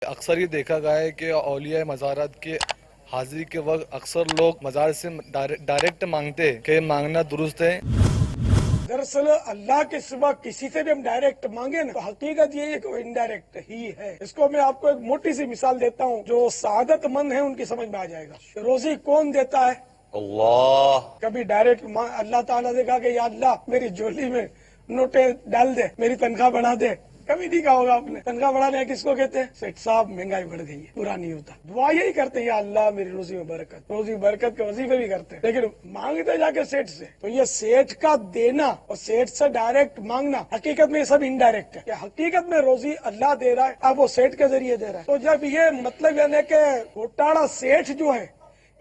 اکثر یہ دیکھا گیا ہے کہ اولیاء مزارات کے حاضری کے وقت اکثر لوگ مزار سے ڈائریکٹ مانگتے ہیں کہ مانگنا درست ہے؟ دراصل اللہ کے سوا کسی سے بھی ہم ڈائریکٹ مانگے نا تو حقیقت یہ ہے کہ وہ انڈائریکٹ ہی ہے۔ اس کو میں آپ کو ایک موٹی سی مثال دیتا ہوں جو سعادت مند ہے ان کی سمجھ میں آ جائے گا۔ روزی کون دیتا ہے؟ اللہ۔ کبھی ڈائریکٹ اللہ تعالیٰ نے کہا کہ یا اللہ میری جھولی میں نوٹیں ڈال دے، میری تنخواہ بڑھا دے، کبھی نہیں کہا ہوگا آپ نے۔ تنخواہ بڑھانے کس کو کہتے ہیں؟ سیٹ صاحب مہنگائی بڑھ گئی ہے، برا نہیں ہوتا، دعا یہی کرتے ہیں یا اللہ میری روزی میں برکت، روزی برکت کے وظیفے بھی کرتے ہیں، لیکن مانگتے جا کے سیٹ سے۔ تو یہ سیٹ کا دینا اور سیٹ سے ڈائریکٹ مانگنا حقیقت میں یہ سب انڈائریکٹ ہے۔ کہ حقیقت میں روزی اللہ دے رہا ہے، اب وہ سیٹ کے ذریعے دے رہا ہے۔ تو جب یہ مطلب یعنی کہ گھوٹالا سیٹ جو ہے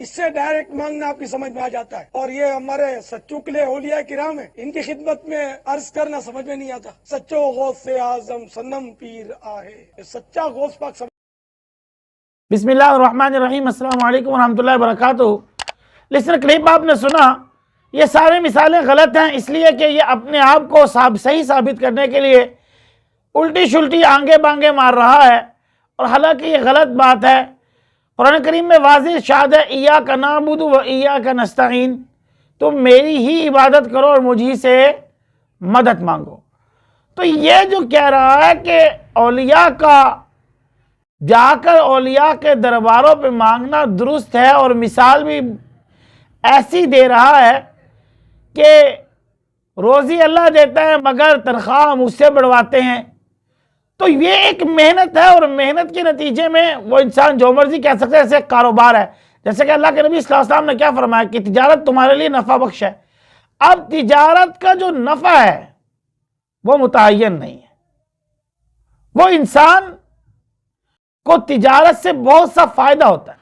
اس سے ڈائریکٹ مانگنا آپ کی سمجھ میں آ جاتا ہے، اور یہ ہمارے سچو کلے اولیاء کرام ہیں، ان کی خدمت میں عرض کرنا سمجھ میں نہیں آتا۔ سچو غوث سے اعظم صنم پیر آہے، سچا غوث پاک بسم اللہ الرحمن الرحیم۔ السلام علیکم ورحمۃ اللہ وبرکاتہ۔ لسنر کلپ آپ نے سنا، یہ سارے مثالیں غلط ہیں، اس لیے کہ یہ اپنے آپ کو صحیح ثابت کرنے کے لیے الٹی شلٹی آنگے بانگے مار رہا ہے، اور حالانکہ یہ غلط بات ہے۔ قرآن کریم میں واضح ارشاد ہے ایاک نعبد و ایاک نستعین، تم میری ہی عبادت کرو اور مجھ سے مدد مانگو۔ تو یہ جو کہہ رہا ہے کہ اولیاء کا جا کر اولیاء کے درباروں پہ مانگنا درست ہے، اور مثال بھی ایسی دے رہا ہے کہ روزی اللہ دیتا ہے مگر تنخواہ ہم اس سے بڑھواتے ہیں، تو یہ ایک محنت ہے، اور محنت کے نتیجے میں وہ انسان جو مرضی کہہ سکتا ہے، جیسے ایک کاروبار ہے، جیسے کہ اللہ کے نبی صلی اللہ علیہ وسلم نے کیا فرمایا کہ تجارت تمہارے لیے نفع بخش ہے۔ اب تجارت کا جو نفع ہے وہ متعین نہیں ہے، وہ انسان کو تجارت سے بہت سا فائدہ ہوتا ہے۔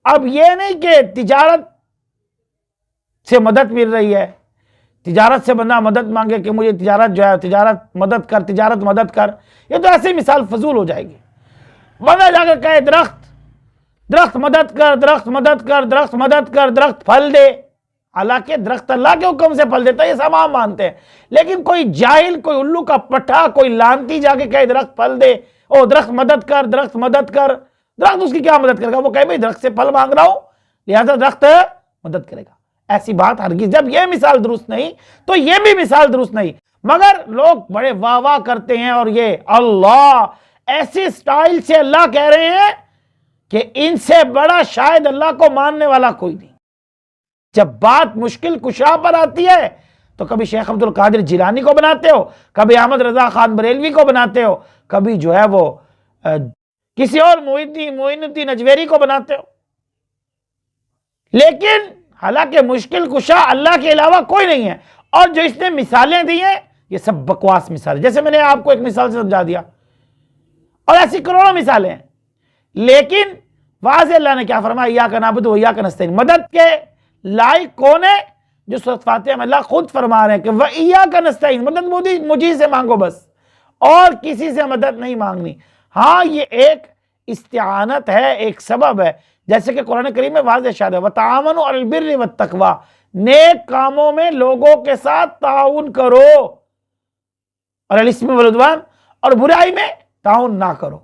اب یہ نہیں کہ تجارت سے مدد مل رہی ہے، تجارت سے بندہ مدد مانگے کہ مجھے تجارت جو ہے تجارت مدد کر، یہ تو ایسے مثال فضول ہو جائے گی۔ بندہ جا کر کہے درخت مدد کر، درخت پھل دے، حالانکہ درخت اللہ کے حکم سے پھل دیتا ہے، یہ سب عام مانتے ہیں، لیکن کوئی جاہل، کوئی الو کا پٹھا، کوئی لانتی جا کے کہے درخت پھل دے، او درخت مدد کر، درخت اس کی کیا مدد کرے گا؟ وہ کہے بھائی درخت سے پھل مانگ رہا ہوں لہذا درخت مدد کرے گا۔ ایسی بات ہرگز، جب یہ مثال درست نہیں تو یہ بھی مثال درست نہیں۔ مگر لوگ بڑے واہ واہ کرتے ہیں، اور یہ اللہ ایسی سٹائل سے اللہ کہہ رہے ہیں کہ ان سے بڑا شاید اللہ کو ماننے والا کوئی نہیں۔ جب بات مشکل کشا پر آتی ہے تو کبھی شیخ عبد القادر جیلانی کو بناتے ہو، کبھی احمد رضا خان بریلوی کو بناتے ہو، کبھی جو ہے وہ کسی اور معین الدین اجویری کو بناتے ہو، لیکن حالانکہ مشکل کشا اللہ کے علاوہ کوئی نہیں ہے۔ اور جو اس نے مثالیں دی ہیں یہ سب بکواس مثالیں، جیسے میں نے آپ کو ایک مثال سے سمجھا دیا، اور ایسی کروڑوں مثالیں ہیں، لیکن واضح اللہ نے کیا فرمایا ایاک نعبد و ایاک نستعین۔ مدد کے لائق کون ہے؟ جو سورۃ فاتحہ میں اللہ خود فرما رہے ہیں کہ وَإِيَّاكَ نَسْتَعِينُ، مدد مجھے سے مانگو بس، اور کسی سے مدد نہیں مانگنی۔ ہاں یہ ایک استعانت ہے، ایک سبب ہے، جیسے کہ قرآن کریم میں واضح ارشاد ہے وَتَعَاوَنُوا عَلَى الْبِرِّ وَالتَّقْوَىٰ، نیک کاموں میں لوگوں کے ساتھ تعاون کرو، اور الاسم والعدوان، اور برائی میں تعاون نہ کرو۔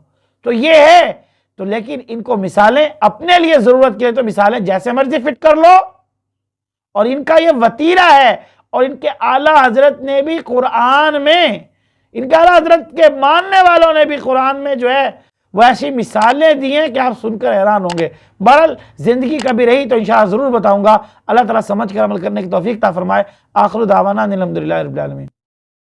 تو یہ ہے، تو لیکن ان کو مثالیں اپنے لیے ضرورت کے لیے تو مثالیں جیسے مرضی فٹ کر لو، اور ان کا یہ وتیرہ ہے، اور ان کے اعلیٰ حضرت نے بھی قرآن میں، ان کے اعلیٰ حضرت کے ماننے والوں نے بھی قرآن میں جو ہے وہ ایسی مثالیں دی ہیں کہ آپ سن کر حیران ہوں گے۔ بہرحال زندگی کبھی رہی تو انشاءاللہ ضرور بتاؤں گا۔ اللہ تعالیٰ سمجھ کر عمل کرنے کی توفیق عطا فرمائے۔ آخر دعوانا الحمدللہ رب العالمین۔